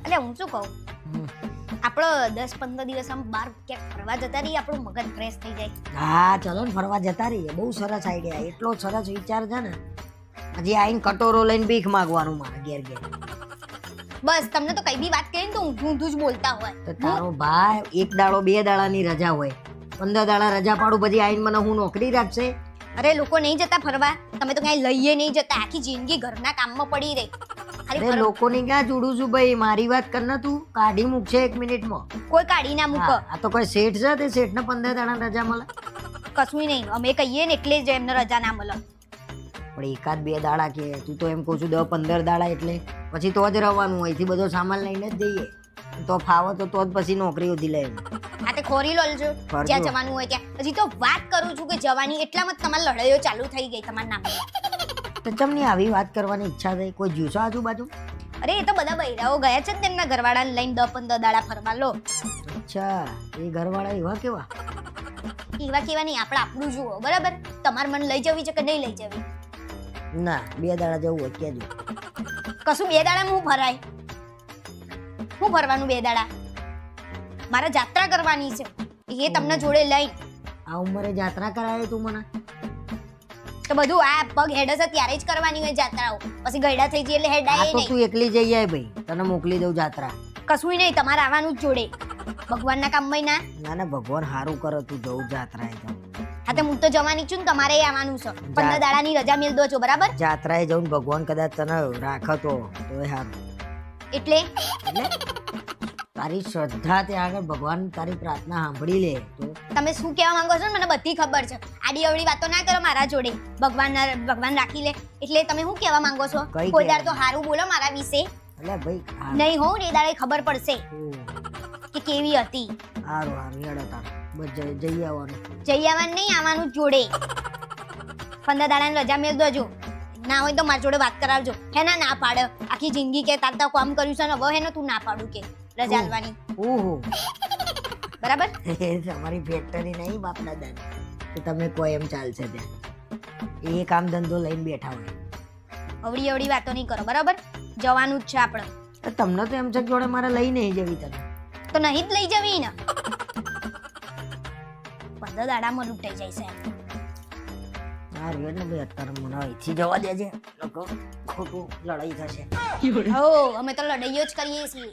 એટલે હું શું કહું, આપણો 10-15 દિવસ આમ બહાર ક્યાંક ફરવા જતા રહીએ, આપણું મગજ ફ્રેશ થઈ જાય. હા ચલો ને ફરવા જતા રહીએ. બહુ સરસ આઈડિયા, એટલો સરસ વિચાર છે ને. હજી આઈને કટોરો લઈને ભીખ માંગવાનું મારે ઘેર ઘેર. બસ તમને તો કઈ બી વાત કરીને તો ઊંધું જ બોલતા હોય. તો તારો ભાઈ એક દાડો 2 દાડાની રજા હોય, 15 દાડા રજા પાડું, પછી આઈને મને હું નોકરી રાખશે? અરે લોકો નહીં જતા ફરવા, તમે તો ક્યાંય લઈએ નહીં જતા, આખી જિંદગી ઘરના કામમાં પડી રહી. અરે લોકોને ક્યાં જોડું છું ભાઈ, મારી વાત કર ને તું. કાઢી મૂકશે 1 મિનિટમાં. કોઈ કાઢી ના મૂકો. આ તો કોઈ શેઠ છે, તે શેઠને 15 દાડા રજા મળે? કશું નહીં, અમે કહીએ ને એટલે જ એમને રજા ના મળે. પણ 1-2 દાડા કે તું તો એમ કહું છું 10-15 દાડા, એટલે પછી તો જ રહેવાનું, અહીંથી બધો સામાન લઈને જ જઈએ. તો ફાવો તો જ પછી નોકરી ઉધી લે. આ તે ખોરી લોલજો જ્યાં જવાનું હોય ત્યાં. હજી તો વાત કરું છું કે જવાની, એટલામાં જ તમારી લડાઈઓ ચાલુ થઈ ગઈ તમારા નામે. તો તમને આવી વાત કરવાની ઈચ્છા થઈ? કોઈ જ્યુસો આજુબાજુ? અરે એ તો બધા બૈરાઓ ગયા છે ને તેમના ઘરવાળાને લઈને 10-15 દાડા ફરવા. લો અચ્છા, એ ઘરવાળા એવા કેવા? એવા કેવા નહીં, આપણે આપણું જુઓ બરાબર. તમારે મને લઈ જવી છે કે નહીં લઈ જવી? ના, 2 દાડા જવું હોય કહેજો. કશું 2 દાડામાં હું ફરાય? હું ફરવાનું 2 દાડા? મારે જાત્રા કરવાની છે, એ તમને જોડે લઈ. આ ઉંમરે જાત્રા કરાવે તું મને? તો બધું આ પગ હેડે છે ત્યારે જ કરવાની હોય જાત્રાઓ, પછી ગયડા થઈ જઈએ એટલે હેડાય આ તો નહીં. તું એકલી જઈ આય ભાઈ, તને મોકલી દઉં જાત્રા. કશું નહીં, તમારે આવવાનું જ જોડે. ભગવાનના કામમાં ના. ના ના, ભગવાન હારું કરે, તું જવું જાત્રાએ જાઉં. હા તો હું તો જવાની છું ને, તમારે આવવાનું છે. 15 દાડાની રજા મેળ દો છો બરાબર. જાત્રાએ જવું, ભગવાન કદાચ તને રાખે તો હારું. એટલે તારી શ્રદ્ધા ત્યાં આગળ ભગવાન તારી પ્રાર્થના સાંભળી લે તો. તમે શું કહેવા માંગો છો ને મને બધી ખબર છે. આડી અવળી વાતો ના કરો મારા જોડે. ભગવાન રાખી લે એટલે તમે શું કહેવા માંગો છો? કઈ કોઈ દાડ તો હારું બોલો મારા વિશે. એટલે ભાઈ નહીં હોઉં ને એ દાડે ખબર પડશે કે કેવી હતી. હારું હારું હેડો તાર બસ જઈ આવવાનું. જઈ આવવાનું નહીં, આવવાનું જ જોડે. 15 દાડાની રજા મેળ દોજો. ના હોય તો મારી જોડે વાત કરાવજો. હે ના પાડે આખી જિંદગી કે તાર કામ કર્યું છે ને, હવે હે ને તું ના પાડું કે રજા આલવાની. ઓહો, બરાબર. તમારી ફેક્ટરી નહીં બાપ દાદા કે તમે કોઈ એમ ચાલશે ત્યાં. એ કામ ધંધો લઈને બેઠા હોય. અવળી અવળી વાતો નહીં કરો બરાબર. જવાનું જ છે આપણે. તમને તો એમ છે જોડે મારે લઈ નહીં જવી તને. તો નહીં જ લઈ જવી ને. 15 દાડામાં લૂંટાઈ જાય છે. સારું એટલે ભાઈ અત્યારે મને અહીંથી જવા દેજે, ખોટું લડાઈ થશે. હો અમે તો લડાઈઓ જ કરીએ છીએ.